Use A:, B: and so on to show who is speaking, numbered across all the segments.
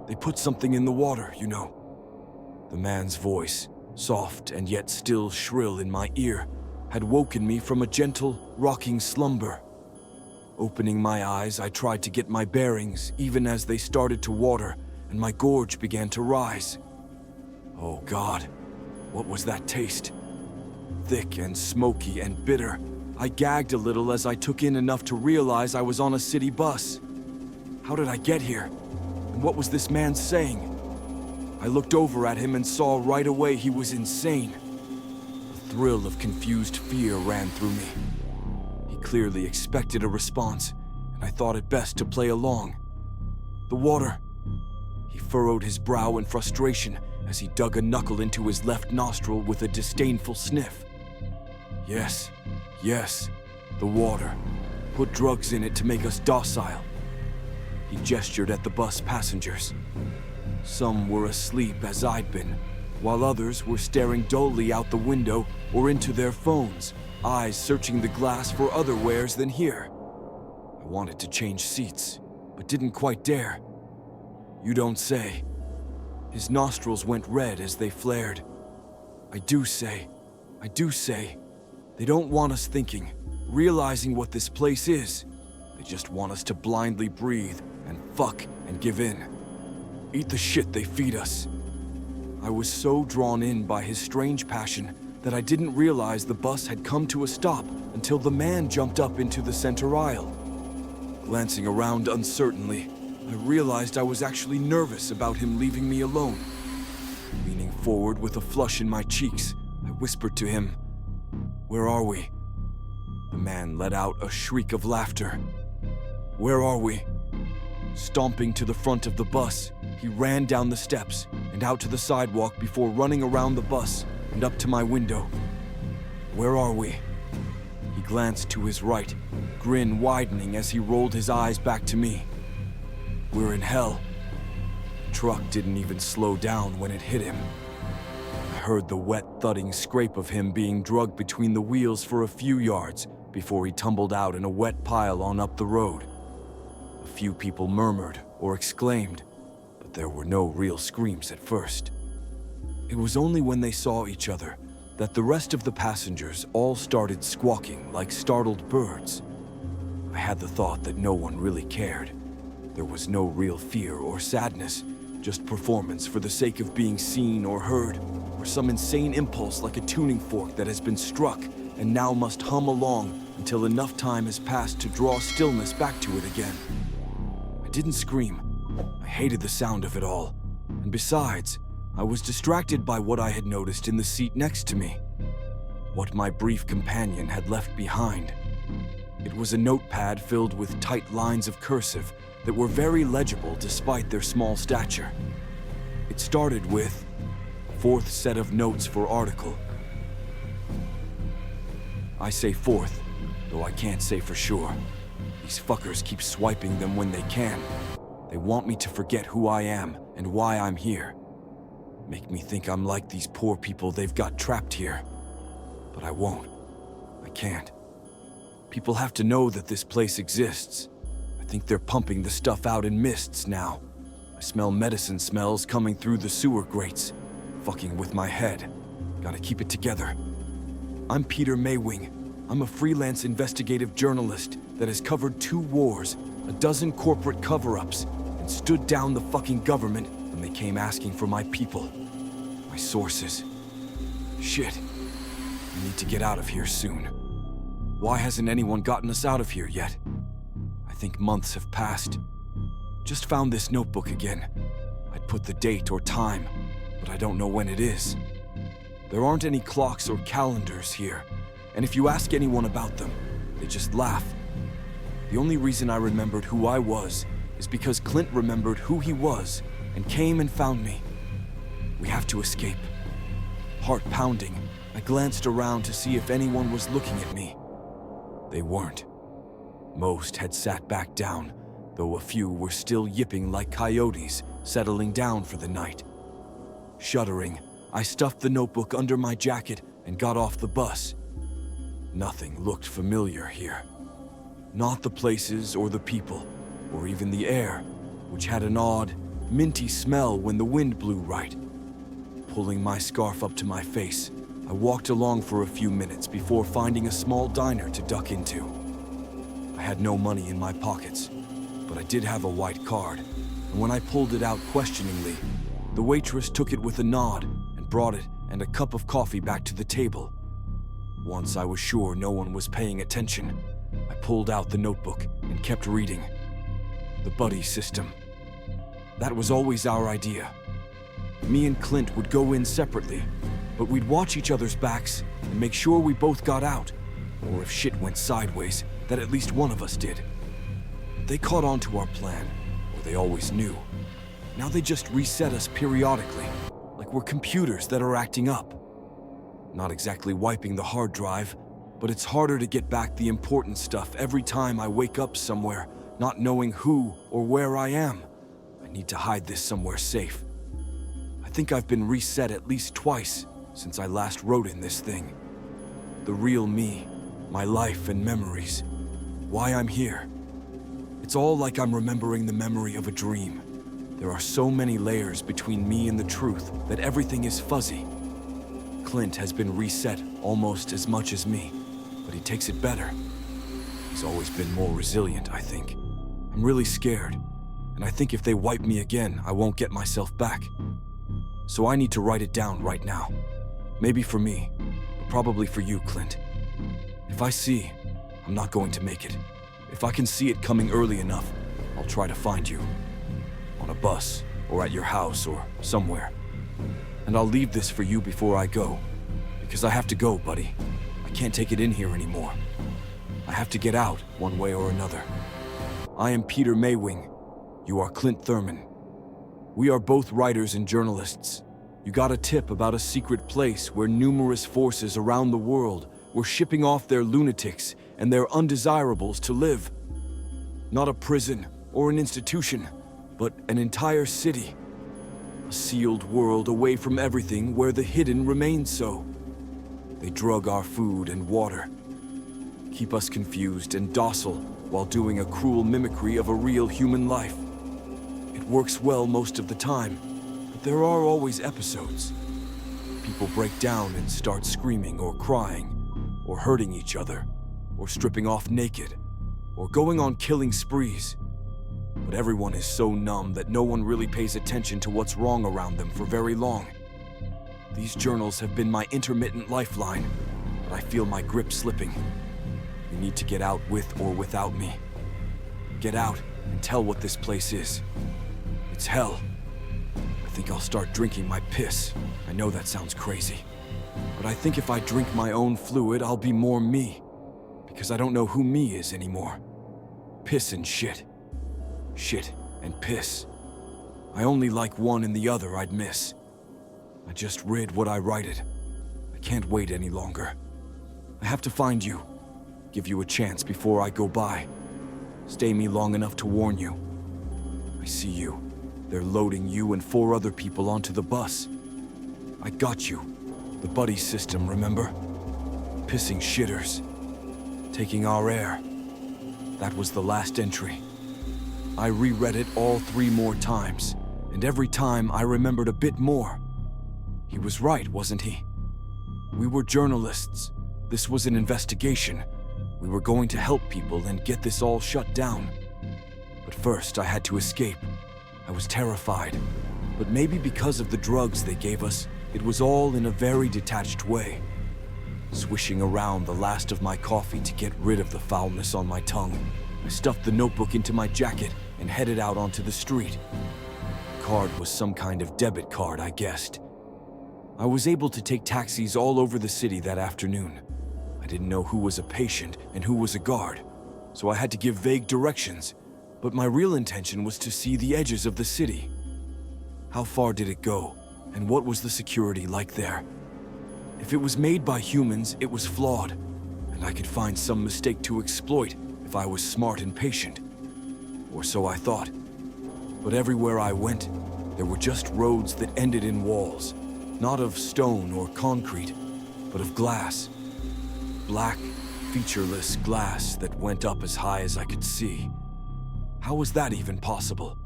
A: They put something in the water, you know. The man's voice, soft and yet still shrill in my ear, had woken me from a gentle, rocking slumber. Opening my eyes, I tried to get my bearings, even as they started to water, and my gorge began to rise. Oh God, what was that taste? Thick and smoky and bitter. I gagged a little as I took in enough to realize I was on a city bus. How did I get here? And what was this man saying? I looked over at him and saw right away he was insane. A thrill of confused fear ran through me. He clearly expected a response, and I thought it best to play along. The water. He furrowed his brow in frustration as he dug a knuckle into his left nostril with a disdainful sniff. Yes, the water. Put drugs in it to make us docile. He gestured at the bus passengers. Some were asleep as I'd been, while others were staring dully out the window or into their phones, eyes searching the glass for other wares than here. I wanted to change seats, but didn't quite dare. You don't say. His nostrils went red as they flared. I do say. They don't want us thinking, realizing what this place is. They just want us to blindly breathe and fuck and give in. Eat the shit they feed us. I was so drawn in by his strange passion that I didn't realize the bus had come to a stop until the man jumped up into the center aisle. Glancing around uncertainly, I realized I was actually nervous about him leaving me alone. Leaning forward with a flush in my cheeks, I whispered to him, "Where are we?" The man let out a shriek of laughter. "Where are we?" Stomping to the front of the bus, he ran down the steps and out to the sidewalk before running around the bus and up to my window. "Where are we?" He glanced to his right, grin widening as he rolled his eyes back to me. "We're in hell." The truck didn't even slow down when it hit him. I heard the wet thudding scrape of him being drugged between the wheels for a few yards before he tumbled out in a wet pile on up the road. A few people murmured or exclaimed, but there were no real screams at first. It was only when they saw each other that the rest of the passengers all started squawking like startled birds. I had the thought that no one really cared. There was no real fear or sadness, just performance for the sake of being seen or heard, or some insane impulse like a tuning fork that has been struck and now must hum along until enough time has passed to draw stillness back to it again. I didn't scream. I hated the sound of it all. And besides, I was distracted by what I had noticed in the seat next to me. What my brief companion had left behind. It was a notepad filled with tight lines of cursive that were very legible despite their small stature. It started with, "Fourth set of notes for article." I say fourth, though I can't say for sure. These fuckers keep swiping them when they can. They want me to forget who I am and why I'm here. Make me think I'm like these poor people they've got trapped here. But I won't. I can't. People have to know that this place exists. I think they're pumping the stuff out in mists now. I smell medicine smells coming through the sewer grates. Fucking with my head. Gotta keep it together. I'm Peter Maywing. I'm a freelance investigative journalist that has covered 2 wars, a dozen corporate cover-ups, and stood down the fucking government when they came asking for my people. My sources. Shit. I need to get out of here soon. Why hasn't anyone gotten us out of here yet? I think months have passed. Just found this notebook again. I'd put the date or time, but I don't know when it is. There aren't any clocks or calendars here, and if you ask anyone about them, they just laugh. The only reason I remembered who I was is because Clint remembered who he was and came and found me. We have to escape. Heart pounding, I glanced around to see if anyone was looking at me. They weren't. Most had sat back down, though a few were still yipping like coyotes, settling down for the night. Shuddering, I stuffed the notebook under my jacket and got off the bus. Nothing looked familiar here. Not the places or the people, or even the air, which had an odd, minty smell when the wind blew right. Pulling my scarf up to my face, I walked along for a few minutes before finding a small diner to duck into. I had no money in my pockets, but I did have a white card, and when I pulled it out questioningly, the waitress took it with a nod and brought it and a cup of coffee back to the table. Once I was sure no one was paying attention, I pulled out the notebook and kept reading. The buddy system. That was always our idea. Me and Clint would go in separately, but we'd watch each other's backs and make sure we both got out, or if shit went sideways, that at least one of us did. They caught on to our plan, or they always knew. Now they just reset us periodically, like we're computers that are acting up. Not exactly wiping the hard drive, but it's harder to get back the important stuff every time I wake up somewhere, not knowing who or where I am. I need to hide this somewhere safe. I think I've been reset at least twice since I last wrote in this thing. The real me, my life and memories, why I'm here. It's all like I'm remembering the memory of a dream. There are so many layers between me and the truth that everything is fuzzy. Clint has been reset almost as much as me, but he takes it better. He's always been more resilient, I think. I'm really scared, and I think if they wipe me again, I won't get myself back. So I need to write it down right now. Maybe for me, but probably for you, Clint. If I see, I'm not going to make it. If I can see it coming early enough, I'll try to find you. On a bus, or at your house, or somewhere. And I'll leave this for you before I go. Because I have to go, buddy. I can't take it in here anymore. I have to get out, one way or another. I am Peter Maywing. You are Clint Thurman. We are both writers and journalists. You got a tip about a secret place where numerous forces around the world were shipping off their lunatics and their undesirables to live. Not a prison or an institution, but an entire city. A sealed world away from everything where the hidden remains so. They drug our food and water, keep us confused and docile while doing a cruel mimicry of a real human life. It works well most of the time, but there are always episodes. People break down and start screaming or crying, or hurting each other, or stripping off naked, or going on killing sprees. But everyone is so numb that no one really pays attention to what's wrong around them for very long. These journals have been my intermittent lifeline, but I feel my grip slipping. You need to get out with or without me. Get out and tell what this place is. It's hell. I think I'll start drinking my piss. I know that sounds crazy. But I think if I drink my own fluid, I'll be more me. Because I don't know who me is anymore. Piss and shit. Shit and piss. I only like one and the other I'd miss. I just read what I writed. I can't wait any longer. I have to find you. Give you a chance before I go by. Stay me long enough to warn you. I see you. They're loading you and 4 other people onto the bus. I got you. The buddy system, remember? Pissing shitters. Taking our air. That was the last entry. I reread it all 3 more times, and every time I remembered a bit more. He was right, wasn't he? We were journalists. This was an investigation. We were going to help people and get this all shut down. But first, I had to escape. I was terrified. But maybe because of the drugs they gave us, it was all in a very detached way. Swishing around the last of my coffee to get rid of the foulness on my tongue, I stuffed the notebook into my jacket and headed out onto the street. The card was some kind of debit card, I guessed. I was able to take taxis all over the city that afternoon. I didn't know who was a patient and who was a guard, so I had to give vague directions, but my real intention was to see the edges of the city. How far did it go, and what was the security like there? If it was made by humans, it was flawed, and I could find some mistake to exploit if I was smart and patient. Or so I thought. But everywhere I went, there were just roads that ended in walls, not of stone or concrete, but of glass. Black, featureless glass that went up as high as I could see. How was that even possible?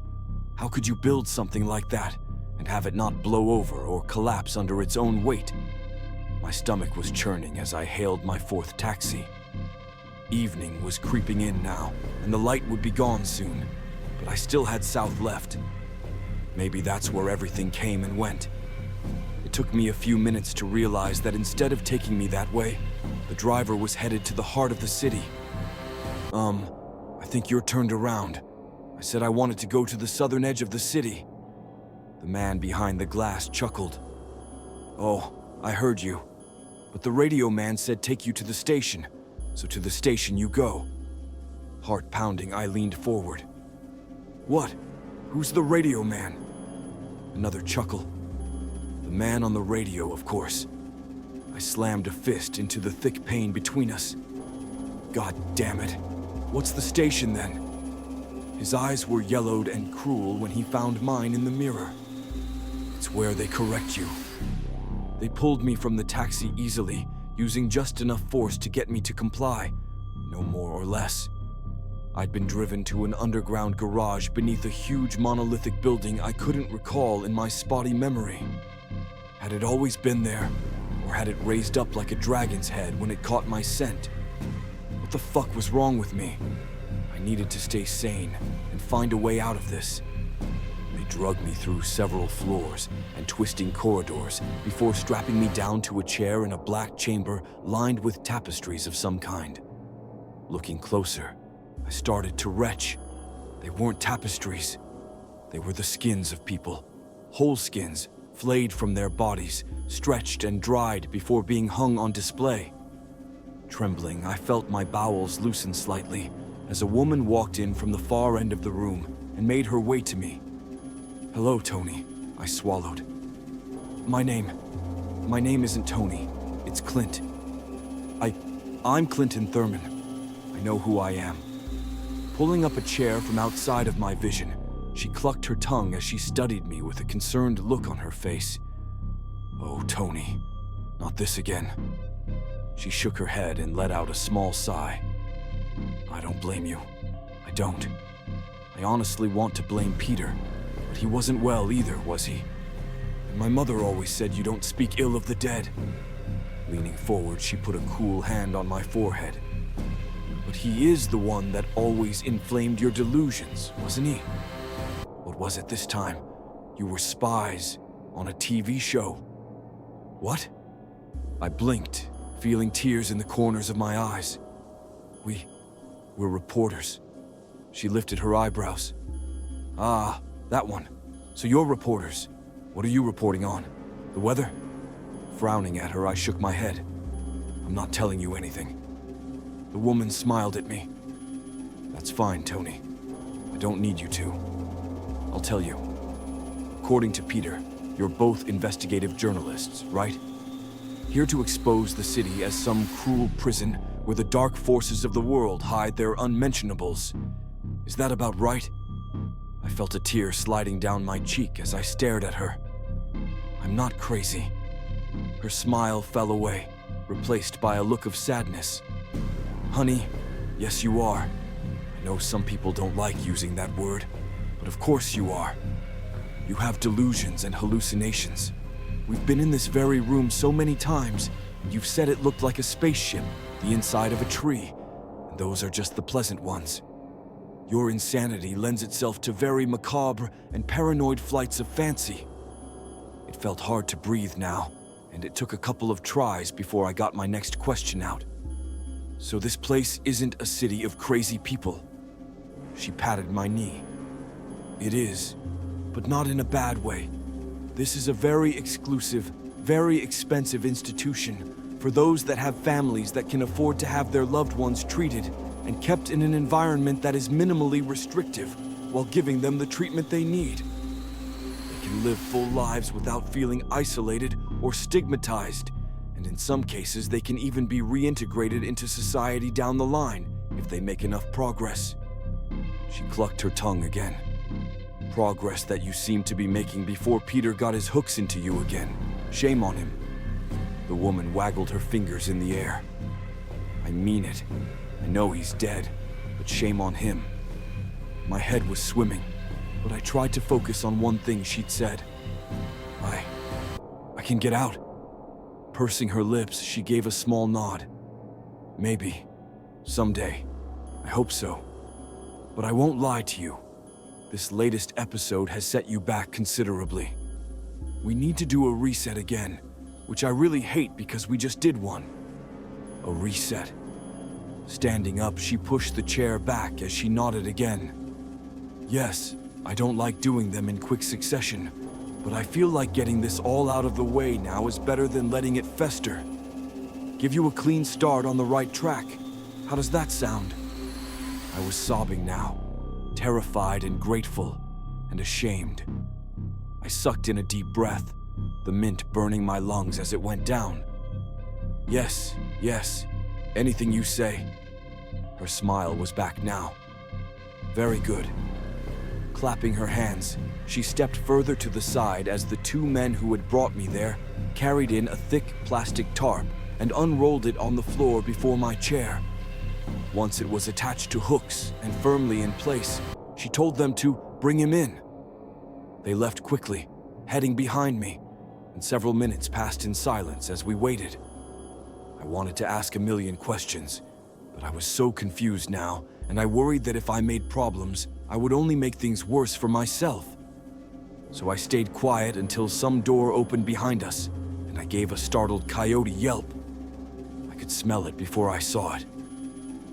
A: How could you build something like that and have it not blow over or collapse under its own weight? My stomach was churning as I hailed my fourth taxi. Evening was creeping in now, and the light would be gone soon, but I still had south left. Maybe that's where everything came and went. It took me a few minutes to realize that instead of taking me that way, the driver was headed to the heart of the city. I think you're turned around. I said I wanted to go to the southern edge of the city. The man behind the glass chuckled. Oh, I heard you. But the radio man said take you to the station, so to the station you go. Heart pounding, I leaned forward. What? Who's the radio man? Another chuckle. The man on the radio, of course. I slammed a fist into the thick pane between us. God damn it. What's the station then? His eyes were yellowed and cruel when he found mine in the mirror. It's where they correct you. They pulled me from the taxi easily, using just enough force to get me to comply, no more or less. I'd been driven to an underground garage beneath a huge monolithic building I couldn't recall in my spotty memory. Had it always been there, or had it raised up like a dragon's head when it caught my scent? What the fuck was wrong with me? I needed to stay sane and find a way out of this. They drugged me through several floors and twisting corridors before strapping me down to a chair in a black chamber lined with tapestries of some kind. Looking closer, I started to retch. They weren't tapestries. They were the skins of people. Whole skins, flayed from their bodies, stretched and dried before being hung on display. Trembling, I felt my bowels loosen slightly as a woman walked in from the far end of the room and made her way to me. Hello, Tony, I swallowed. My name isn't Tony, it's Clint. I'm Clinton Thurman. I know who I am. Pulling up a chair from outside of my vision, she clucked her tongue as she studied me with a concerned look on her face. Oh, Tony, not this again. She shook her head and let out a small sigh. I don't blame you. I don't. I honestly want to blame Peter, but he wasn't well either, was he? And my mother always said you don't speak ill of the dead. Leaning forward, she put a cool hand on my forehead. But he is the one that always inflamed your delusions, wasn't he? What was it this time? You were spies on a TV show. What? I blinked, feeling tears in the corners of my eyes. We're reporters. She lifted her eyebrows. Ah, that one. So you're reporters. What are you reporting on? The weather? Frowning at her, I shook my head. I'm not telling you anything. The woman smiled at me. That's fine, Tony. I don't need you to. I'll tell you. According to Peter, you're both investigative journalists, right? Here to expose the city as some cruel prison where the dark forces of the world hide their unmentionables. Is that about right? I felt a tear sliding down my cheek as I stared at her. I'm not crazy. Her smile fell away, replaced by a look of sadness. Honey, yes you are. I know some people don't like using that word, but of course you are. You have delusions and hallucinations. We've been in this very room so many times, and you've said it looked like a spaceship, the inside of a tree, and those are just the pleasant ones. Your insanity lends itself to very macabre and paranoid flights of fancy. It felt hard to breathe now, and it took a couple of tries before I got my next question out. So this place isn't a city of crazy people. She patted my knee. It is, but not in a bad way. This is a very exclusive, very expensive institution for those that have families that can afford to have their loved ones treated and kept in an environment that is minimally restrictive while giving them the treatment they need. They can live full lives without feeling isolated or stigmatized, and in some cases they can even be reintegrated into society down the line if they make enough progress. She clucked her tongue again. Progress that you seemed to be making before Peter got his hooks into you again. Shame on him. The woman waggled her fingers in the air. I mean it. I know he's dead, but shame on him. My head was swimming. but I tried to focus on one thing she'd said. I can get out. Pursing her lips, she gave a small nod. Maybe. Someday. I hope so. But I won't lie to you. This latest episode has set you back considerably. We need to do a reset again, which I really hate because we just did one. A reset. Standing up, she pushed the chair back as she nodded again. Yes, I don't like doing them in quick succession, but I feel like getting this all out of the way now is better than letting it fester. Give you a clean start on the right track. How does that sound? I was sobbing now, terrified and grateful, and ashamed. I sucked in a deep breath, the mint burning my lungs as it went down. Yes, anything you say. Her smile was back now. Very good. Clapping her hands, she stepped further to the side as the two men who had brought me there carried in a thick plastic tarp and unrolled it on the floor before my chair. Once it was attached to hooks and firmly in place, she told them to bring him in. They left quickly, heading behind me, and several minutes passed in silence as we waited. I wanted to ask a million questions, but I was so confused now, and I worried that if I made problems, I would only make things worse for myself. So I stayed quiet until some door opened behind us, and I gave a startled coyote yelp. I could smell it before I saw it.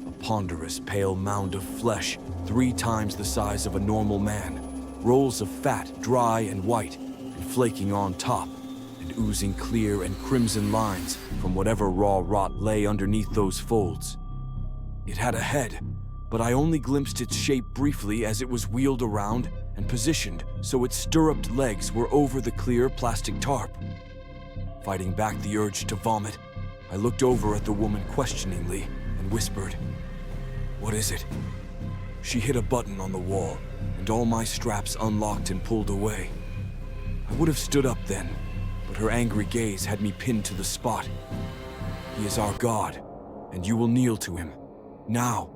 A: A ponderous, pale mound of flesh, 3 times the size of a normal man, rolls of fat, dry and white, and flaking on top, and oozing clear and crimson lines from whatever raw rot lay underneath those folds. It had a head, but I only glimpsed its shape briefly as it was wheeled around and positioned so its stirruped legs were over the clear plastic tarp. Fighting back the urge to vomit, I looked over at the woman questioningly and whispered, "What is it?" She hit a button on the wall, and all my straps unlocked and pulled away. I would have stood up then, but her angry gaze had me pinned to the spot. "He is our god, and you will kneel to him. Now."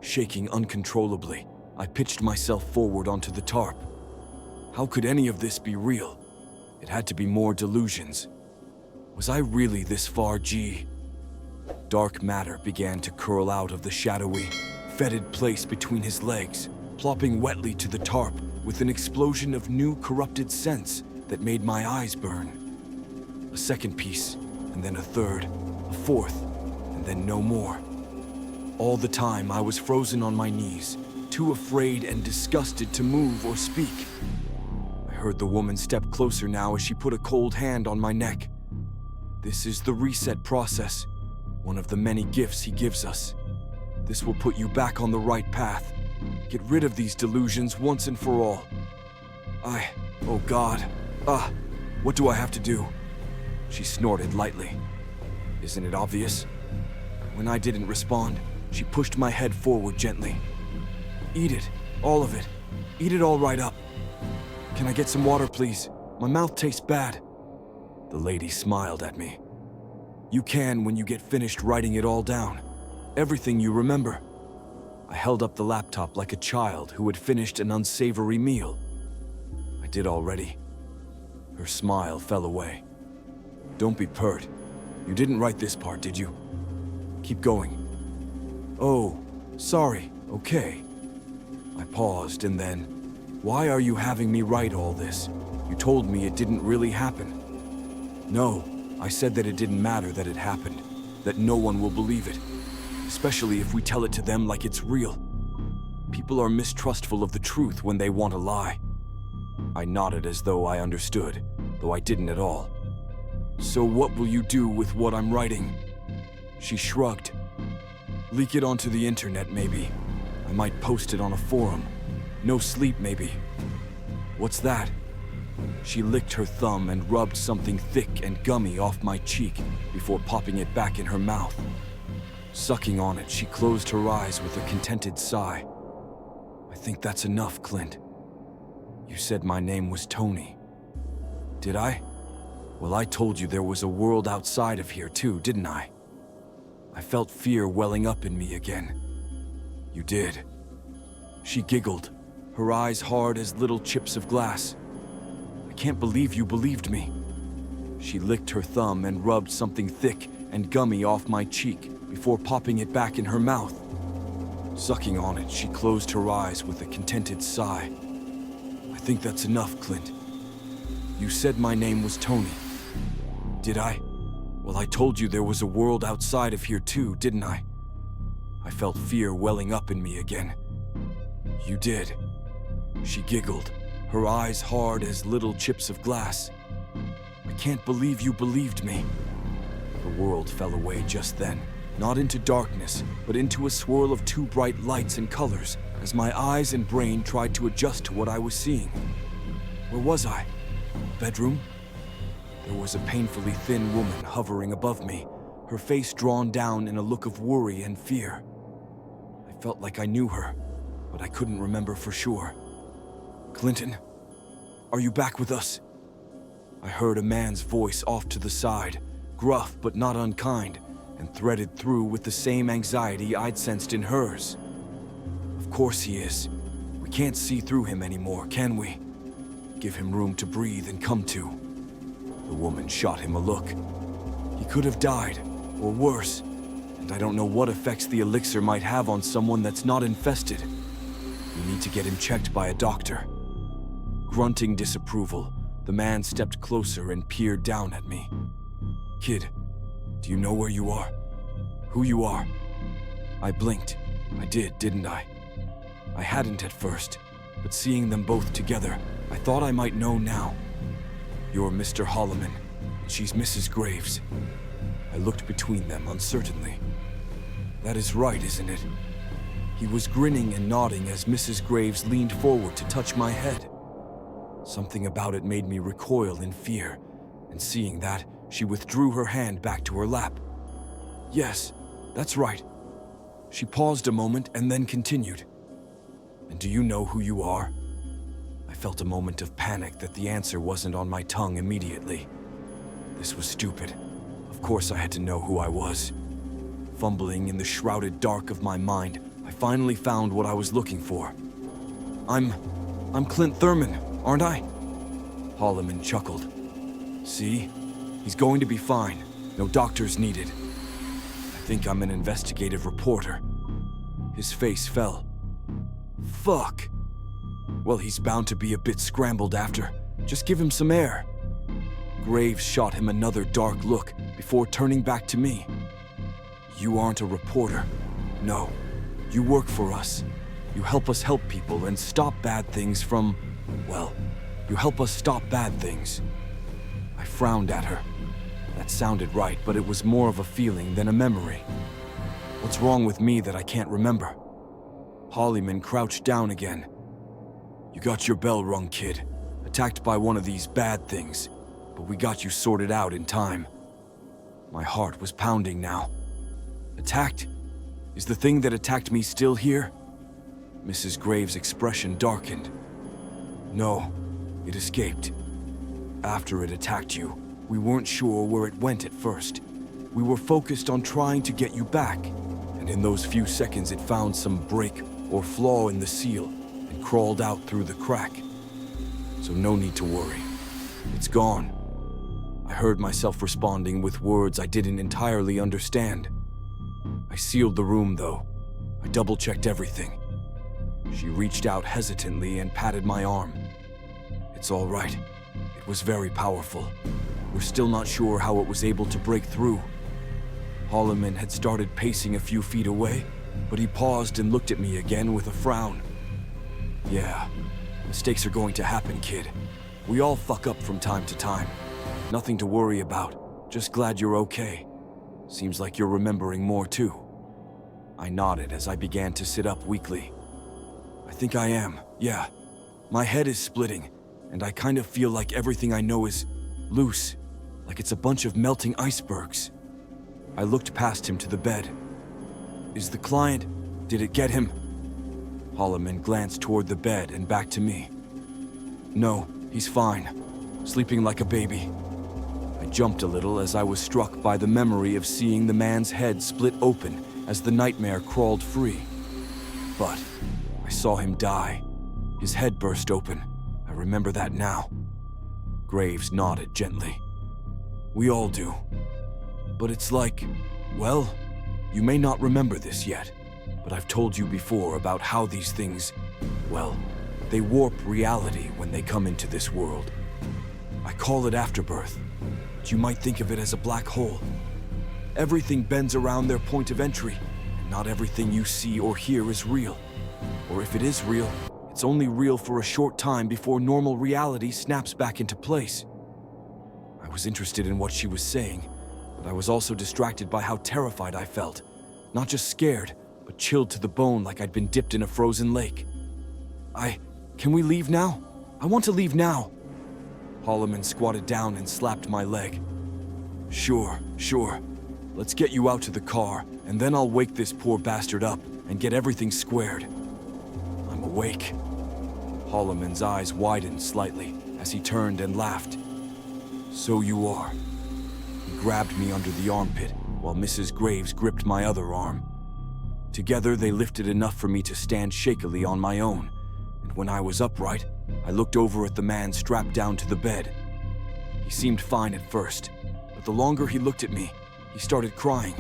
A: Shaking uncontrollably, I pitched myself forward onto the tarp. How could any of this be real? It had to be more delusions. Was I really this far G? Dark matter began to curl out of the shadowy, fetid place between his legs, plopping wetly to the tarp with an explosion of new corrupted scents that made my eyes burn. A second piece, and then a third, a fourth, and then no more. All the time I was frozen on my knees, too afraid and disgusted to move or speak. I heard the woman step closer now as she put a cold hand on my neck. This is the reset process, one of the many gifts he gives us. This will put you back on the right path. Get rid of these delusions once and for all. Oh God. What do I have to do? She snorted lightly. Isn't it obvious? When I didn't respond, she pushed my head forward gently. Eat it, all of it. Eat it all right up. Can I get some water, please? My mouth tastes bad. The lady smiled at me. You can when you get finished writing it all down. Everything you remember. I held up the laptop like a child who had finished an unsavory meal. I did already. Her smile fell away. Don't be pert. You didn't write this part, did you? Keep going. Oh, sorry, okay. I paused and then, why are you having me write all this? You told me it didn't really happen. No, I said that it didn't matter that it happened, that no one will believe it, especially if we tell it to them like it's real. People are mistrustful of the truth when they want to lie. I nodded as though I understood, though I didn't at all. So what will you do with what I'm writing? She shrugged. Leak it onto the internet, maybe. I might post it on a forum. No sleep, maybe. What's that? She licked her thumb and rubbed something thick and gummy off my cheek before popping it back in her mouth. Sucking on it, she closed her eyes with a contented sigh. I think that's enough, Clint. You said my name was Tony. Did I? Well, I told you there was a world outside of here too, didn't I? I felt fear welling up in me again. You did. She giggled. her eyes hard as little chips of glass. I can't believe you believed me. She licked her thumb and rubbed something thick and gummy off my cheek before popping it back in her mouth. Sucking on it, she closed her eyes with a contented sigh. I think that's enough, Clint. You said my name was Tony. Did I? Well, I told you there was a world outside of here too, didn't I? I felt fear welling up in me again. You did. She giggled, her eyes hard as little chips of glass. I can't believe you believed me. The world fell away just then, not into darkness, but into a swirl of two bright lights and colors as my eyes and brain tried to adjust to what I was seeing. Where was I? A bedroom? There was a painfully thin woman hovering above me, her face drawn down in a look of worry and fear. I felt like I knew her, but I couldn't remember for sure. Clinton, are you back with us? I heard a man's voice off to the side, gruff but not unkind, and threaded through with the same anxiety I'd sensed in hers. Of course he is. We can't see through him anymore, can we? Give him room to breathe and come to. The woman shot him a look. He could have died, or worse, and I don't know what effects the elixir might have on someone that's not infested. We need to get him checked by a doctor. Grunting disapproval, the man stepped closer and peered down at me. Kid, do you know where you are? Who you are? I blinked. I did, didn't I? I hadn't at first, but seeing them both together, I thought I might know now. You're Mr. Holloman, and she's Mrs. Graves. I looked between them uncertainly. That is right, isn't it? He was grinning and nodding as Mrs. Graves leaned forward to touch my head. Something about it made me recoil in fear, and seeing that, she withdrew her hand back to her lap. Yes, that's right. She paused a moment and then continued. And do you know who you are? I felt a moment of panic that the answer wasn't on my tongue immediately. This was stupid. Of course I had to know who I was. Fumbling in the shrouded dark of my mind, I finally found what I was looking for. I'm Clint Thurman, aren't I? Holloman chuckled. See? He's going to be fine. No doctors needed. I think I'm an investigative reporter. His face fell. Fuck. Well, he's bound to be a bit scrambled after. Just give him some air. Graves shot him another dark look before turning back to me. You aren't a reporter. No. You work for us. You help us help people and stop bad things from... well, you help us stop bad things. I frowned at her. That sounded right, but it was more of a feeling than a memory. What's wrong with me that I can't remember? Holloman crouched down again. You got your bell rung, kid. Attacked by one of these bad things, but we got you sorted out in time. My heart was pounding now. Attacked? Is the thing that attacked me still here? Mrs. Graves' expression darkened. No, it escaped. After it attacked you, we weren't sure where it went at first. We were focused on trying to get you back, and in those few seconds it found some break or flaw in the seal and crawled out through the crack. So no need to worry. It's gone. I heard myself responding with words I didn't entirely understand. I sealed the room, though. I double-checked everything. She reached out hesitantly and patted my arm. It's all right. It was very powerful. We're still not sure how it was able to break through. Holloman had started pacing a few feet away, but he paused and looked at me again with a frown. Yeah, mistakes are going to happen, kid. We all fuck up from time to time. Nothing to worry about. Just glad you're okay. Seems like you're remembering more too. I nodded as I began to sit up weakly. I think I am, yeah. My head is splitting, and I kind of feel like everything I know is loose, like it's a bunch of melting icebergs. I looked past him to the bed. Is the client... did it get him? Holloman glanced toward the bed and back to me. No, he's fine. Sleeping like a baby. I jumped a little as I was struck by the memory of seeing the man's head split open as the nightmare crawled free. But I saw him die. His head burst open. I remember that now. Graves nodded gently. We all do. But it's like, well, you may not remember this yet, but I've told you before about how these things, well, they warp reality when they come into this world. I call it afterbirth, but you might think of it as a black hole. Everything bends around their point of entry, and not everything you see or hear is real. Or if it is real, it's only real for a short time before normal reality snaps back into place. I was interested in what she was saying, but I was also distracted by how terrified I felt. Not just scared, but chilled to the bone like I'd been dipped in a frozen lake. Can we leave now? I want to leave now. Holloman squatted down and slapped my leg. Sure. Let's get you out to the car, and then I'll wake this poor bastard up and get everything squared. I'm awake. Holloman's eyes widened slightly as he turned and laughed. So you are. He grabbed me under the armpit while Mrs. Graves gripped my other arm. Together they lifted enough for me to stand shakily on my own, and when I was upright, I looked over at the man strapped down to the bed. He seemed fine at first, but the longer he looked at me, he started crying.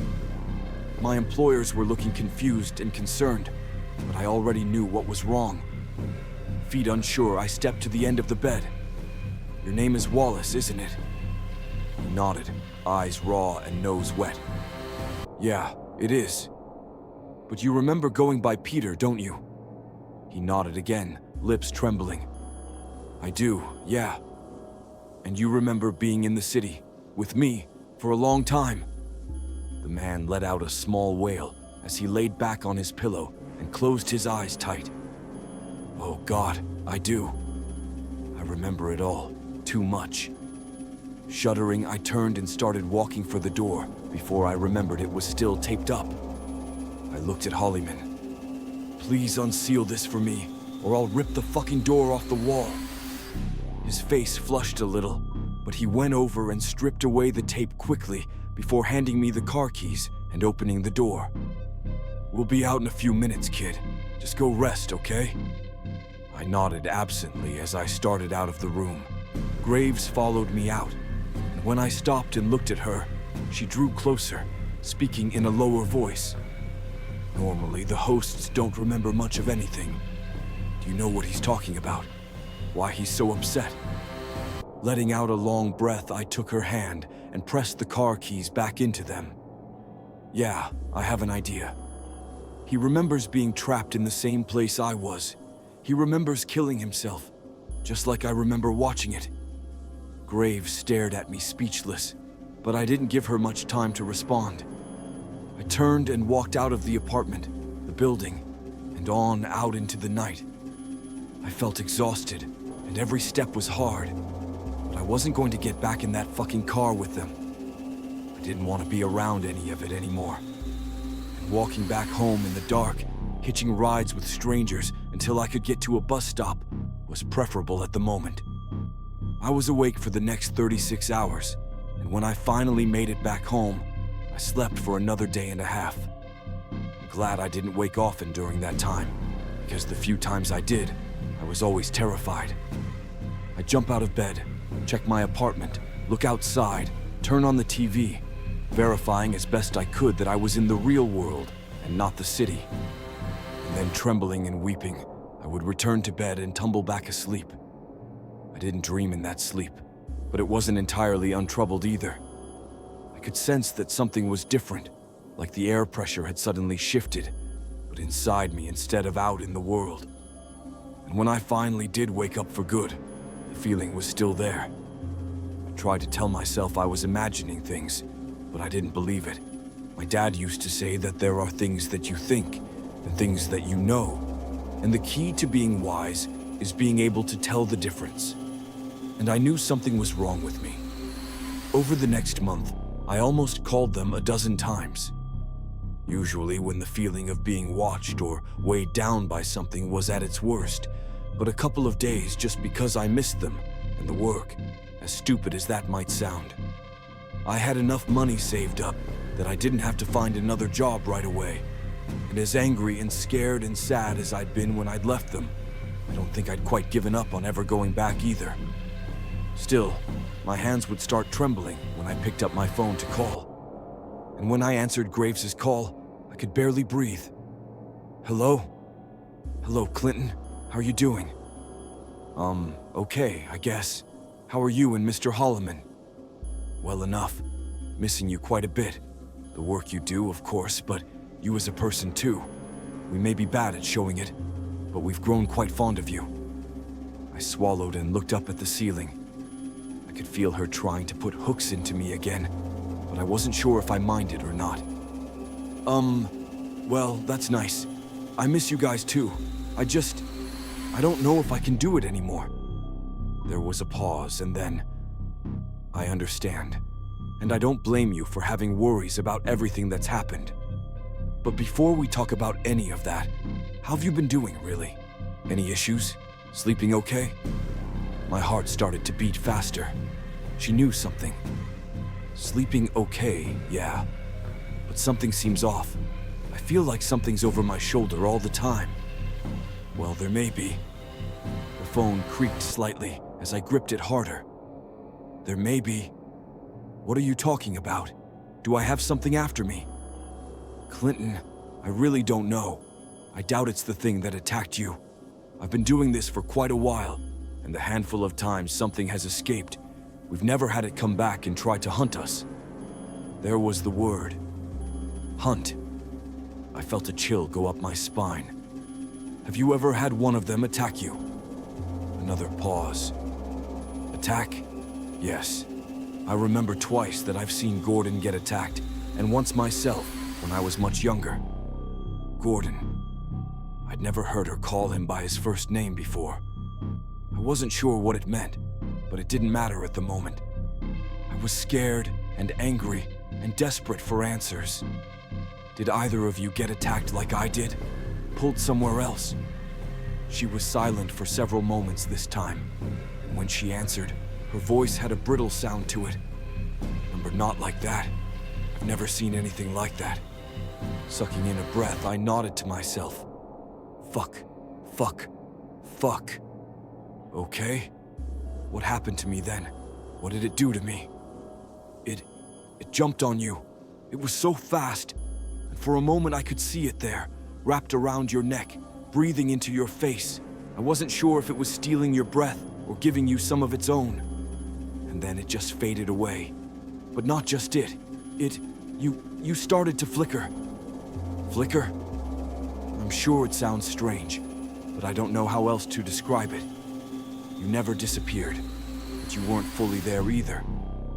A: My employers were looking confused and concerned, but I already knew what was wrong. Feet unsure, I stepped to the end of the bed. Your name is Wallace, isn't it? He nodded, eyes raw and nose wet. Yeah, it is. But you remember going by Peter, don't you? He nodded again, lips trembling. I do, yeah. And you remember being in the city, with me, for a long time. The man let out a small wail as he laid back on his pillow and closed his eyes tight. Oh God, I do. I remember it all, too much. Shuddering, I turned and started walking for the door before I remembered it was still taped up. I looked at Hollyman. Please unseal this for me, or I'll rip the fucking door off the wall. His face flushed a little, but he went over and stripped away the tape quickly before handing me the car keys and opening the door. We'll be out in a few minutes, kid. Just go rest, okay? I nodded absently as I started out of the room. Graves followed me out, and when I stopped and looked at her, she drew closer, speaking in a lower voice. Normally, the hosts don't remember much of anything. Do you know what he's talking about? Why he's so upset? Letting out a long breath, I took her hand and pressed the car keys back into them. Yeah, I have an idea. He remembers being trapped in the same place I was. He remembers killing himself, just like I remember watching it. Graves stared at me speechless, but I didn't give her much time to respond. I turned and walked out of the apartment, the building, and on out into the night. I felt exhausted, and every step was hard, but I wasn't going to get back in that fucking car with them. I didn't want to be around any of it anymore. And walking back home in the dark, hitching rides with strangers until I could get to a bus stop, was preferable at the moment. I was awake for the next 36 hours, and when I finally made it back home, I slept for another day and a half. I'm glad I didn't wake often during that time, because the few times I did, I was always terrified. I jump out of bed, check my apartment, look outside, turn on the TV, verifying as best I could that I was in the real world and not the city. And then, trembling and weeping, I would return to bed and tumble back asleep. I didn't dream in that sleep, but it wasn't entirely untroubled either. I could sense that something was different, like the air pressure had suddenly shifted, but inside me instead of out in the world. And when I finally did wake up for good, the feeling was still there. I tried to tell myself I was imagining things, but I didn't believe it. My dad used to say that there are things that you think and things that you know, and the key to being wise is being able to tell the difference. And I knew something was wrong with me. Over the next month, I almost called them a dozen times. Usually when the feeling of being watched or weighed down by something was at its worst, but a couple of days just because I missed them and the work, as stupid as that might sound. I had enough money saved up that I didn't have to find another job right away, and as angry and scared and sad as I'd been when I'd left them, I I don't think I'd quite given up on ever going back either. Still, my hands would start trembling when I picked up my phone to call. And when I answered Graves's call, I could barely breathe. Hello? Hello, Clinton. How are you doing? Okay, I guess. How are you and Mr. Holloman? Well enough. Missing you quite a bit. The work you do, of course, but you as a person too. We may be bad at showing it, but we've grown quite fond of you. I swallowed and looked up at the ceiling. I could feel her trying to put hooks into me again, but I wasn't sure if I minded or not. Well, that's nice. I miss you guys too. I don't know if I can do it anymore. There was a pause, and then, I understand. And I don't blame you for having worries about everything that's happened. But before we talk about any of that, how have you been doing, really? Any issues? Sleeping okay? My heart started to beat faster. She knew something. Sleeping okay, yeah. But something seems off. I feel like something's over my shoulder all the time. Well, there may be. The phone creaked slightly as I gripped it harder. There may be. What are you talking about? Do I have something after me? Clinton, I really don't know. I doubt it's the thing that attacked you. I've been doing this for quite a while, and the handful of times something has escaped, we've never had it come back and try to hunt us. There was the word. Hunt. I felt a chill go up my spine. Have you ever had one of them attack you? Another pause. Attack? Yes. I remember twice that I've seen Gordon get attacked, and once myself, when I was much younger. Gordon. I'd never heard her call him by his first name before. I wasn't sure what it meant, but it didn't matter at the moment. I was scared and angry and desperate for answers. Did either of you get attacked like I did? Pulled somewhere else? She was silent for several moments this time, and when she answered, her voice had a brittle sound to it. Remember, not like that. I've never seen anything like that. Sucking in a breath, I nodded to myself. Fuck. Okay? What happened to me then? What did it do to me? It jumped on you. It was so fast, and for a moment I could see it there, wrapped around your neck, breathing into your face. I wasn't sure if it was stealing your breath or giving you some of its own. And then it just faded away. But not just it. You started to flicker. Flicker? I'm sure it sounds strange, but I don't know how else to describe it. You never disappeared, but you weren't fully there either.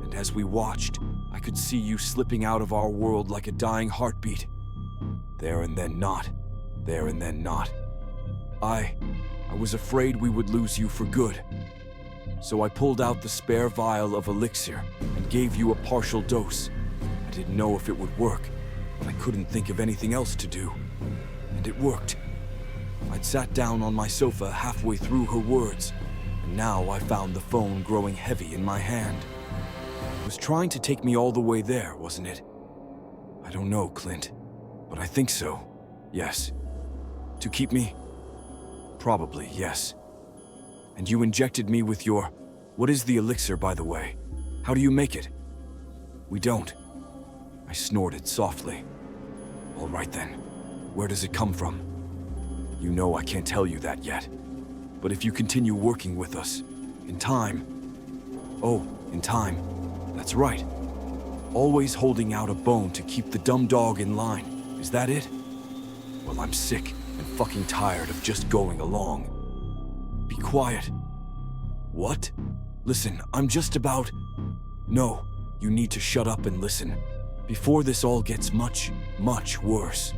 A: And as we watched, I could see you slipping out of our world like a dying heartbeat. There and then not. There and then not. I was afraid we would lose you for good. So I pulled out the spare vial of elixir and gave you a partial dose. I didn't know if it would work, but I couldn't think of anything else to do. And it worked. I'd sat down on my sofa halfway through her words, and now I found the phone growing heavy in my hand. It was trying to take me all the way there, wasn't it? I don't know, Clint, but I think so. Yes. To keep me? Probably, yes. And you injected me with your... What is the elixir, by the way? How do you make it? We don't. I snorted softly. All right then. Where does it come from? You know I can't tell you that yet. But if you continue working with us, in time... Oh, in time. That's right. Always holding out a bone to keep the dumb dog in line. Is that it? Well, I'm sick and fucking tired of just going along. Be quiet. What? Listen, I'm just about... No, you need to shut up and listen. Before this all gets much, much worse.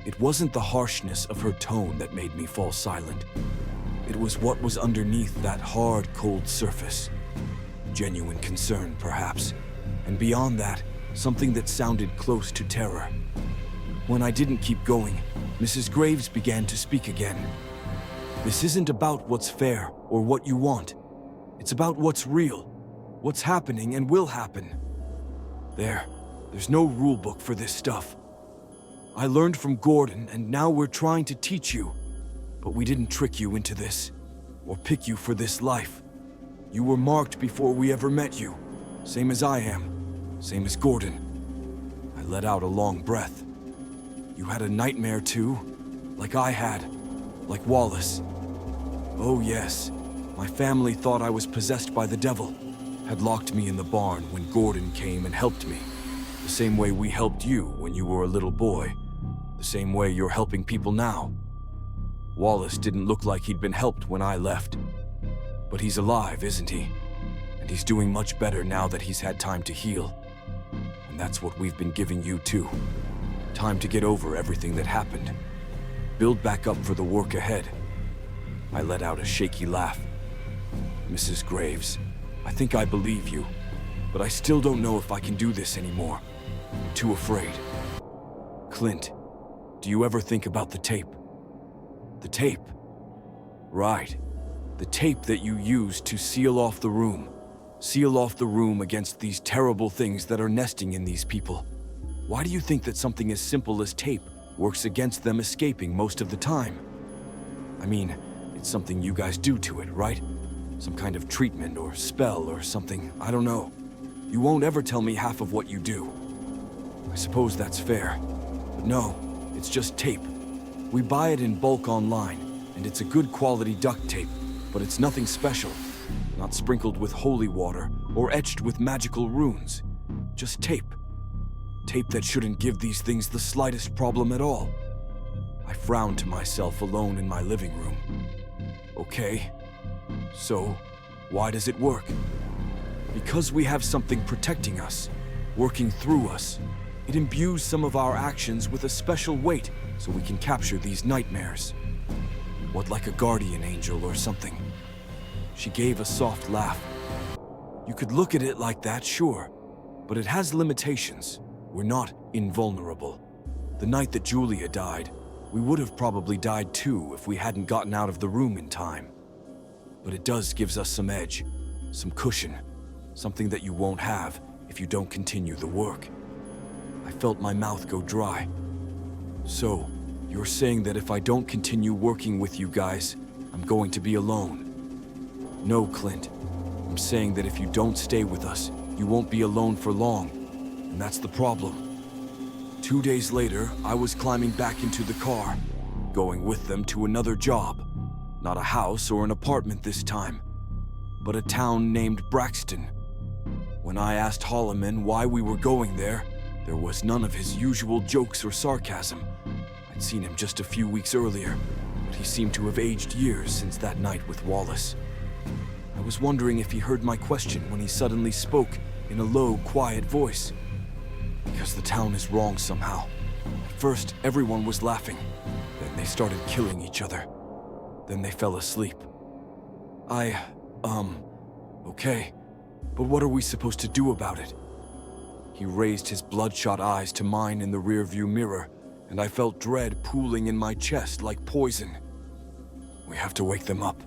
A: It wasn't the harshness of her tone that made me fall silent. It was what was underneath that hard, cold surface. Genuine concern, perhaps. And beyond that, something that sounded close to terror. When I didn't keep going, Mrs. Graves began to speak again. This isn't about what's fair or what you want. It's about what's real, what's happening and will happen. There's no rule book for this stuff. I learned from Gordon, and now we're trying to teach you. But we didn't trick you into this, or pick you for this life. You were marked before we ever met you, same as I am, same as Gordon. I let out a long breath. You had a nightmare too, like I had, like Wallace. Oh yes, my family thought I was possessed by the devil, had locked me in the barn when Gordon came and helped me. The same way we helped you when you were a little boy. The same way you're helping people now. Wallace didn't look like he'd been helped when I left. But he's alive, isn't he? And he's doing much better now that he's had time to heal. And that's what we've been giving you too. Time to get over everything that happened. Build back up for the work ahead. I let out a shaky laugh. Mrs. Graves, I think I believe you, but I still don't know if I can do this anymore. I'm too afraid. Clint, do you ever think about the tape? The tape? Right. The tape that you used to seal off the room. Seal off the room against these terrible things that are nesting in these people. Why do you think that something as simple as tape works against them escaping most of the time? I mean, it's something you guys do to it, right? Some kind of treatment or spell or something, I don't know. You won't ever tell me half of what you do. I suppose that's fair. But no, it's just tape. We buy it in bulk online, and it's a good quality duct tape, but it's nothing special. Not sprinkled with holy water or etched with magical runes. Just tape. Tape that shouldn't give these things the slightest problem at all. I frowned to myself alone in my living room. Okay, so why does it work? Because we have something protecting us, working through us. It imbues some of our actions with a special weight so we can capture these nightmares. What, like a guardian angel or something? She gave a soft laugh. You could look at it like that, sure, but it has limitations. We're not invulnerable. The night that Julia died, we would have probably died too if we hadn't gotten out of the room in time. But it does gives us some edge, some cushion, something that you won't have if you don't continue the work. I felt my mouth go dry. So, you're saying that if I don't continue working with you guys, I'm going to be alone? No, Clint. I'm saying that if you don't stay with us, you won't be alone for long. And that's the problem. 2 days later, I was climbing back into the car, going with them to another job. Not a house or an apartment this time, but a town named Braxton. When I asked Holloman why we were going there was none of his usual jokes or sarcasm. I'd seen him just a few weeks earlier, but he seemed to have aged years since that night with Wallace. I was wondering if he heard my question when he suddenly spoke in a low, quiet voice. Because the town is wrong somehow. At first, everyone was laughing. Then they started killing each other. Then they fell asleep. Okay. But what are we supposed to do about it? He raised his bloodshot eyes to mine in the rearview mirror, and I felt dread pooling in my chest like poison. We have to wake them up.